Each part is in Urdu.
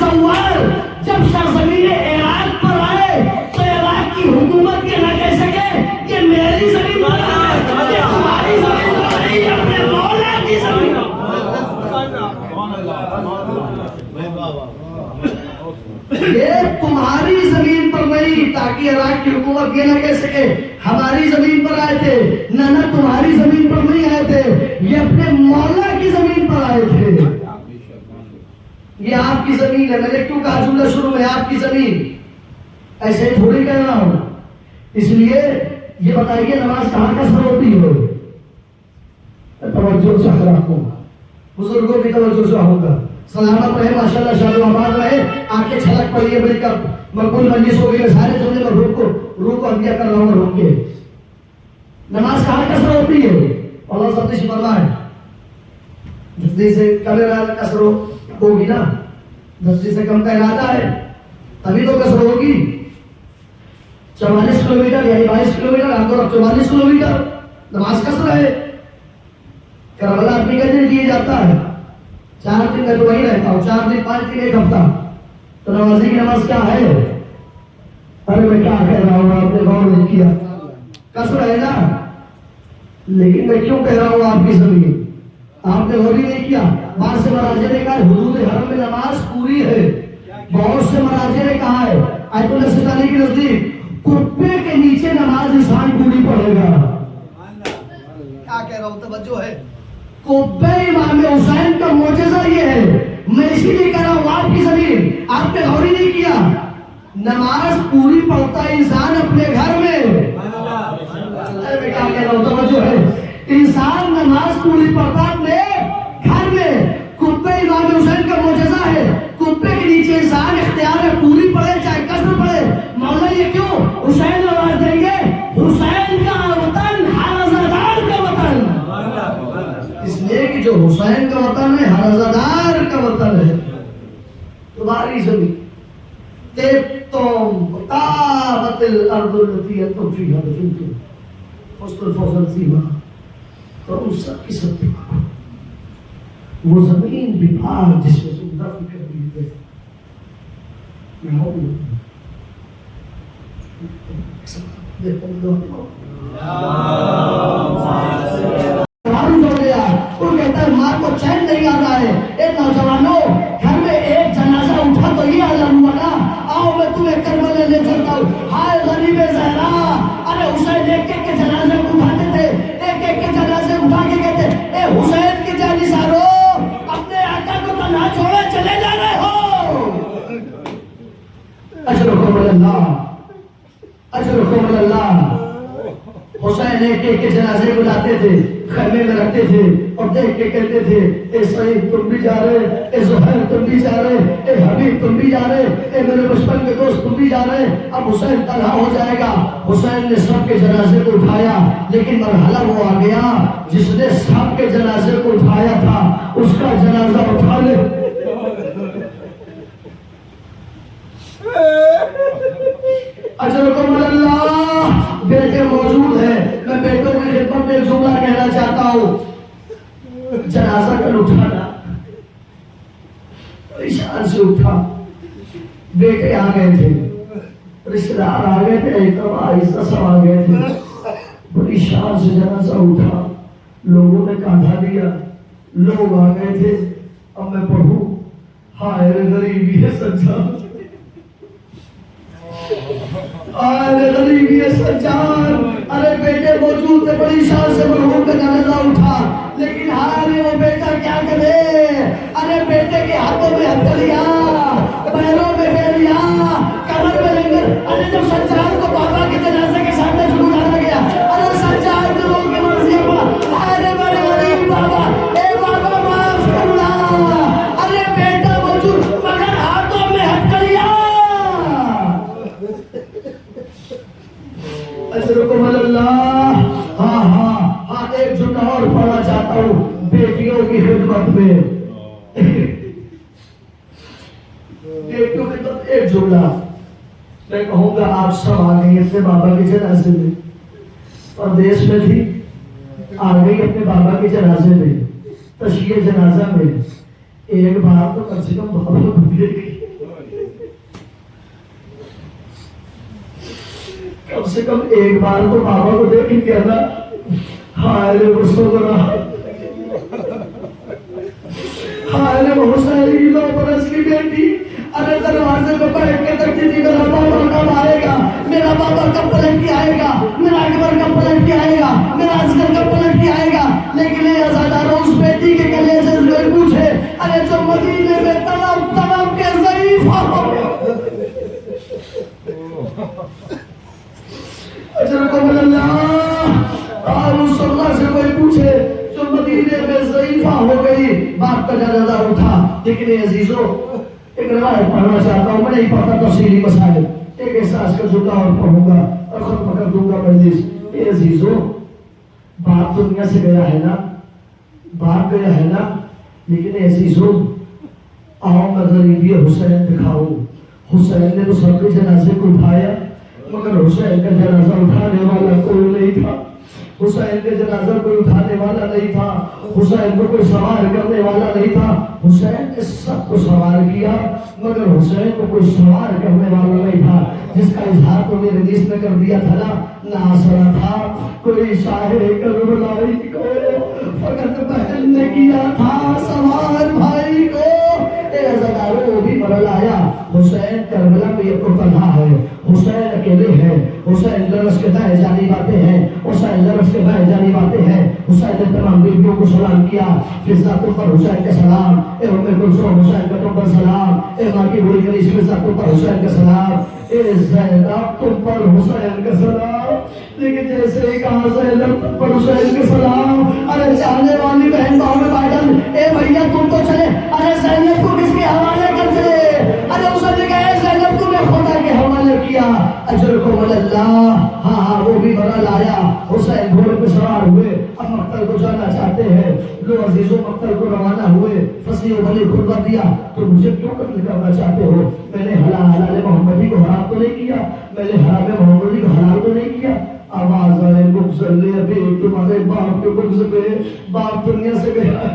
سوار جب سرزمین عراق پر آئے تو عراق کی حکومت یہ نہ کہہ سکے کہ میری زمین پر آئے، یہ ہماری زمین پر نہیں، اپنے مولا کی زمین پر۔ یہ تمہاری زمین پر نہیں، تاکہ عراق کی حکومت یہ نہ کہہ سکے ہماری زمین پر آئے تھے، نہ تمہاری زمین پر نہیں آئے تھے، یہ اپنے مولا کی زمین پر آئے تھے۔ یہ آپ کی زمین ہے، میں نے کیوں کہا جملہ شروع میں آپ کی زمین، ایسے تھوڑی کہہ رہا ہوں۔ اس لیے یہ بتائیے نماز کہاں قصر ہوتی ہے؟ توجہ سے رکھوں، بزرگوں کی توجہ سے ہوگا، سلامت رہے، ماشاءاللہ شاد و آباد رہے، آنکھیں چھلک پڑی ہے، بڑی کب مقبول مجلس ہو گئی، میں سارے جملے میں روح کو عطیہ کر رہا ہوں، روک کے نماز کہاں قصر ہوتی ہے؟ اللہ سب سے فرمائے 10 دن سے کم ارادہ قصر ہوگی نا، 10 دن سے کم کا ارادہ ہے تبھی تو قصر ہوگی۔ 44 کلومیٹر یعنی 22 کلومیٹر، آپ کو 44 کلومیٹر نماز قصر ہے۔ کربلا اپنی کا دن کیا جاتا ہے، 4 دن میں تو وہی رہتا ہوں، 4 دن 5 دن 1 ہفتہ، تو نمازی کی نماز کیا ہے؟ ارے میں کیا کہہ رہا ہوں، آپ نے غور نہیں کیا، قصر ہے نا۔ لیکن میں کیوں کہہ رہا ہوں آپ کی زمین، آپ نے غور ہی نہیں کیا۔ بعض سے مراجع نے کہا حدود حرم میں نماز پوری ہے، بہت سے مراجع نے کہا ہے آیت اللہ ستانی کے نزدیک کبے کے نیچے نماز انسان پوری پڑھے گا۔ کیا کہہ رہا ہوں، توجہ ہے، کبے امام حسین کا معجزہ یہ ہے، میں اسی لیے کہہ رہا ہوں آپ کی زمین، آپ نے غور ہی نہیں کیا، نماز پوری پڑھتا ہے انسان اپنے گھر میں۔ میں کیا کہہ رہا ہوں، توجہ ہے، انسان نماز پوری پڑھتا اپنے گھر میں، کبے امام حسین کا معجزہ ہے، کبے کے نیچے انسان اختیار ہے پوری پڑھے چاہے قصر پڑھے۔ مولا یہ کیوں؟ حسین آواز دیں گے، حسین کا وطن ہرزادار کا وطن، اس لیے کہ جو حسین کا وطن ہے ہرزادار کا وطن ہے۔ تمہاری زمین تم طابت الارض التي انتم فيها دفنتم فصل الفصل فيها، تو ان سب کی سب وہ زمین بھی پاک جس میں تم دفن کر دیے گئے۔ وہ کہتا ہے ماں کو چین نہیں آ رہا ہے، اے نوجوانوں گھر میں ایک جنازہ اٹھا تو یہ عالم ہوا نا، آؤ میں تمہیں کربلا لے چلتا ہوں۔ ہائے غریب زہرا، ارے حسین ایک ایک کے جنازے اٹھاتے تھے، ایک ایک کے جنازے اٹھا کے کہتے اے حسین کے جانثارو اپنے آقا کو تو نہ چھوڑے، چلے جا رہے ہو۔ اجرکم اللہ، اجرکم اللہ۔ حسین ایک ایک کے جنازے کو لاتے تھے، خیمے میں رکھتے تھے اور دیکھ کے کہتے تھے اے سعید تم بھی جا رہے، اے زہیر تم بھی جا رہے، اے حبیب تم بھی جا رہے، اے میرے بچپن کے دوست تم بھی جا رہے۔ اب حسین تنہا ہو جائے گا۔ حسین نے سب کے جنازے کو اٹھایا، لیکن مرحلہ وہ آ گیا جس نے سب کے جنازے کو اٹھایا تھا اس کا جنازہ اٹھا لے۔ اجرکم اللہ۔ بیٹے موجود ہیں، میں بیٹوں کی خدمت میں جملہ کہنا چاہتا ہوں۔ جنازہ کل اٹھانا، پریشان سے اٹھا، بیٹے آ گئے تھے، رشتہ دار آ گئے تھے، عزت سب آ گئے تھے، بڑی شان سے جنازہ اٹھا، لوگوں نے کاندھا دیا، لوگ آ گئے تھے۔ اب میں پڑھوں ہائے غریبی ہے سجاد، آئے غریبی ہے سجاد۔ ارے بیٹے موجود تھے، بڑی شان سے مرحوم کا جنازہ اٹھا، لیکن ہائے وہ بیٹا کیا کرے؟ ارے بیٹے کے ہاتھوں میں ہتھیلیاں، پیروں میں بیلیاں، کمر میں لنگر۔ ارے جب سجاد کو بابا کے جنازے کے سامنے ضرور لایا گیا، ارے سجاد کے لوگ کے مرضی پڑا، ارے میرے غریب بابا، اے بابا معاف کرنا۔ ارے بیٹا موجود مگر ہاتھوں میں ہتھیلیاں۔ اجرکم اللہ۔ ہاں ہاں ہاں، ایک جملہ اور پڑھنا چاہتا ہوں بیٹیوں کی خدمت میں، بیٹیوں کی خدمت ایک جملہ میں کہوں گا۔ آپ سب آ گئی اپنے بابا کے جنازے میں، پردیش میں تھی، آ گئی اپنے بابا کے جنازے میں، تشییع جنازہ میں، ایک بار تو کم سے کم بابا کو دیکھی۔ سے کم ایک بار تو بابا کو دیکھ کے کہنا ہائے رے مسلمہ ہائے رے حسین کی 9 برس کی بیٹی ارے دروازے پہ بیٹھ کے تکتی تھی میرا بابا کب آئے گا، میرا بابا کب پلٹ کے آئے گا، میرا اکبر کب پلٹ کے آئے گا، میرا اصغر کب پلٹ کے آئے گا. لیکن یہ ازاداروں اس بیٹی کے گلے سے کوئی پوچھے ارے جو مدینے میں تڑپ تڑپ کے ضعیف ہو اجرکم اللہ اور اس اللہ سے کوئی پوچھے جو مدینے میں ضعیفہ ہو گئی باپ کا جنازہ اٹھا. لیکن عزیزو ایک روایت پڑھنا چاہتا ہوں، میں نہیں پڑھتا تفصیلی مسائل، ایک احساس کا جملہ اور پڑھوں گا اور ختم کر دوں گا مجلس. اے عزیزو باپ دنیا سے گیا ہے نا، باپ گیا ہے نا، لیکن عزیزو آؤ میں غریبی حسین دکھاؤ. حسین نے تو سب کے جنازے کو اٹھایا مگر حسین کا جنازہ اٹھانے والا کوئی نہیں تھا. حسین کے جنازہ کوئی اٹھانے والا نہیں تھا، حسین کو کوئی سوار کرنے والا نہیں تھا. حسین نے سب کو سوار کیا مگر حسین کو کوئی سوار کرنے والا نہیں تھا. جس کا اظہار تو میرے حدیث میں کر دیا تھا نا، ناصرہ تھا کوئی شاہر کربلائی کو فقط بہن نے کیا تھا سوار بھائی کو. اے عزاداروں وہ بھی مرل آیا. حسین کربلا میں یہ تو تنہا ہے، حسین اکیلے ہیں. حسین لرس کے دائیں جانی باتیں ہیں، حسین لرس کے دائیں جانی باتیں ہیں. حسین نے تمام بیویوں کو سلام کیا. فضا تم پر حسین کا سلام، اے ام کلثوم حسین کا تم پر سلام، اے ماں کی بھولی کنیز فضا تم پر حسین کا سلام، اے زینب تم پر حسین کا سلام. لیکن جیسے ہی کہا زینب تم پر حسین کا سلام، ارے چاہنے والی بہن باؤں میں بائیڈن اے بھیا تم تو چلے، ارے زینب کو کس کے حوالے کر چلے. ارے حسین نے کہا اے زینب تمہیں خدا کے حوالے کیا. اجرکم اللہ. ہاں وہ بھی مرل آیا. حسین گھوڑے پہ سوار ہوئے، اب مقتل کو جانا چاہتے ہیں. لو عزیزوں مقتل کو روانہ ہوئے. فصیح و بلی خطبہ دیا تو مجھے کیوں قتل کرنا چاہتے ہو؟ میں نے حلال محمدی کو حرام تو نہیں کیا، میں نے حرام محمدی کو حلال تو نہیں کیا. آواز آئے بغض لے ابھی تمہارے باپ کے بغض پہ، باپ دنیا سے گیا.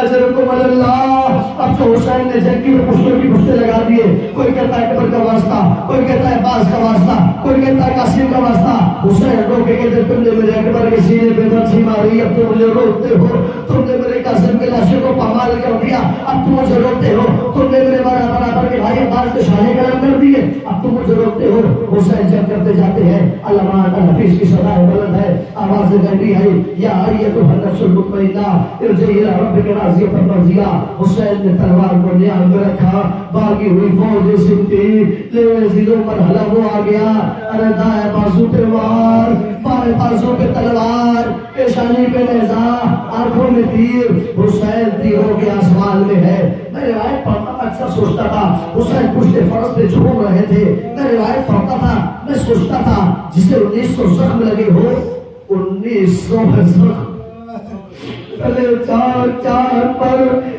اجرکم اللہ. اب تو حسین نے جنگی میں پشتوں کی پشتے لگا دیے. کوئی کہتا ہے اکبر کا واسطہ، کوئی کہتا ہے عباس کا واسطہ، کوئی کہتا ہے قاسم کا واسطہ. حسین رو کے کہتے تم نے میرے اکبر کے سینے پہ مرچی ماری، اب تم مجھے روکتے ہو. تم نے میرے قاسم کے لاشے کو پامال کر دیا، اب تم مجھے روکتے ہو. تم نے میرے برابر کے بھائی عباس کے شانے قلم کر دیے، اب تم مجھے روکتے ہو. حسین جب کرتے جاتے ہیں علامات الحفیظ کی صدائے بلند ہے، آواز گردی ہے یا ایتھا النفس المطمئنہ ارجعی الی ربک راضیۃ مرضیہ. حسین نے تلوار کو نیام میں رکھا، باغی ہوئی فوج سمٹی. لے عزیزوں مرحلہ وہ آ گیا. ارے دائیں بازو پہ وار، بائیں بازو پہ تلوار، پیشانی پہ نیزہ، آنکھوں میں تیر. حسین تیروں کے آسمان میں ہے. میں روایت پڑھتا تھا، اکثر سوچتا تھا حسین پشت فرس پہ جھوم رہے تھے. میں روایت پڑھتا تھا، میں سوچتا تھا جسے 1900 زخم لگے ہو، 1900 زخم چار چار پر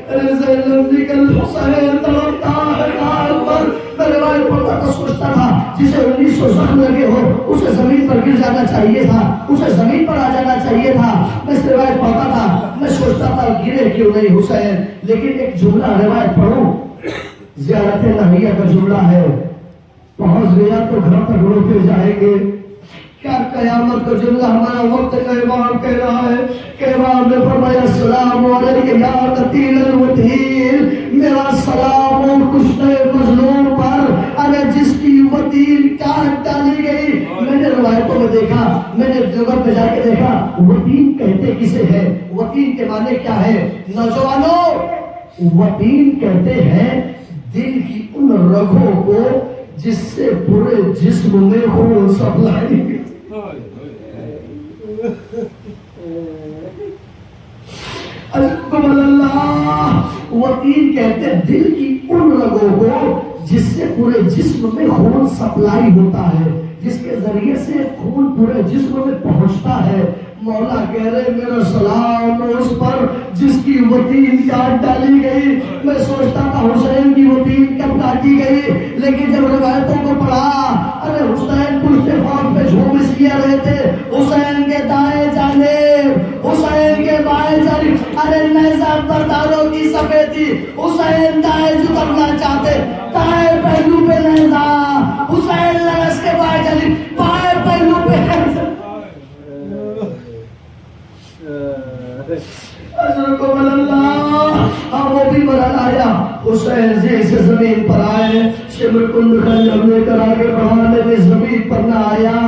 زینب نکل حسین تڑپتا ہے کار پر. میں روایت پڑھتا تھا، سوچتا تھا جسے 1900 زخم لگے ہو اسے زمین پر گر جانا چاہیے تھا، اسے زمین پر آ جانا چاہیے تھا. میں اس روایت پڑھتا تھا، میں سوچتا تھا گرے کیوں نہیں حسین. لیکن ایک جملہ روایت پڑھوں، زیارت نبیہ کا جملہ ہے. پہنچ گیا تو گھر تک روتے جائیں گے. کیا قیامت کا جملہ ہمارا وقت کا امام کہہ رہا ہے کہ امام نے فرمایا السلام علیکم یا قتیل الوتین. میرا سلام اور کشتے مظلوم پر، اگر جس کی وتین کاٹ ڈالی گئی. میں نے روایتوں میں دیکھا، میں نے جگہ پہ جا کے دیکھا وتین کہتے کسے ہے، وتین کے معنی کیا ہے نوجوانوں؟ وتین کہتے ہیں دل کی ان رگوں کو جس سے پورے جسم میں خون سپلائی. وتین کہتے ہیں دل کی ان رگوں کو جس سے پورے جسم میں خون سپلائی ہوتا ہے، جس کے ذریعے سے خون پورے جسم میں پہنچتا ہے. مولا کہہ رہے میرا سلام اس پر جس کی وتین کاٹ ڈالی گئی. میں سوچتا تھا حسین کی وتین کب کاٹی گئی، لیکن جب روایتوں کو پڑھا، ارے حسین پشت فرس پہ جھوم اس لیے رہے تھے، حسین کے دائیں جانب، حسین کے بائیں جانب. ارے نیزہ برداروں کی سفیدی حسین دائیں جو کرنا چاہتے دائیں پہلو پہ نیزہ حسین لرس کے بائیں چلی بائیں پہلو پہ نیزہ حضرکم اللہ اب وہ بھی مرل آیا حسین سے زمین پر آئے شمر کند خنجر لے کر آگے بڑھانے میں زمین پر نہ آیا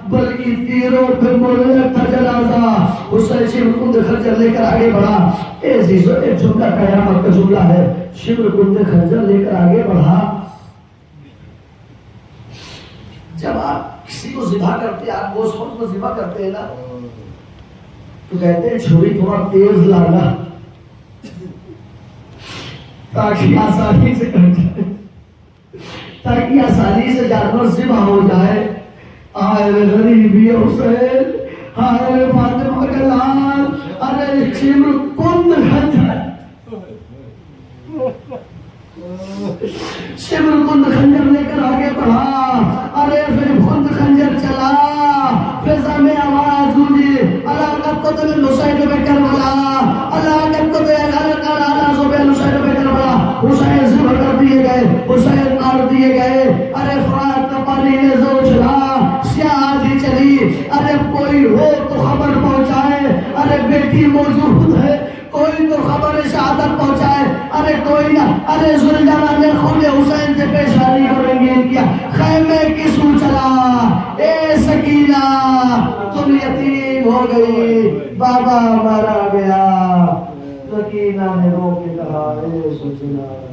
بلکہ تیروں پہ مولک تھا جنازہ حسین شمر کند خنجر لے کر آگے بڑھا اے عزیزو ایک جملہ قیامت کا جملہ ہے شمر کند خنجر لے کر آگے بڑھا جب آپ کسی کو ذبح کرتے ہیں آپ گوشت کو ذبح کرتے ہیں نا تو کہتے ہیں چھری تھوڑا تیز لانا تاکہ آسانی سے کٹ جائے تاکہ آسانی سے جانور ذبح ہو جائے آئے غریبی حسین آئے فاطمہ کا لال ارے شمر کند خنجر شمر کند خنجر لے کر آگے بڑھا ارے پھر کند خنجر چلا فضا میں آواز گونجی علاقت کو تمہیں حسین بے کربلا علاقت کو تمہیں علاقہ بے حسین بے کربلا حسین ذبح کر دیے گئے حسین مار دیے گئے ارے فرات کا پانی نے زور چلا سیاہ دی چلی ارے کوئی ہو تو خبر پہنچائے ارے بیٹی موجود ہے کوئی تو خبر شہادت پہنچائے ارے کوئی نہ ارے ذوالجلال نے خون حسین سے پیشانی کو رنگین کیا خیمے کی سو چلا اے سکینہ تم یتیم ہو گئی بابا مارا گیا سکینہ نے رو کے کہا اے سکینہ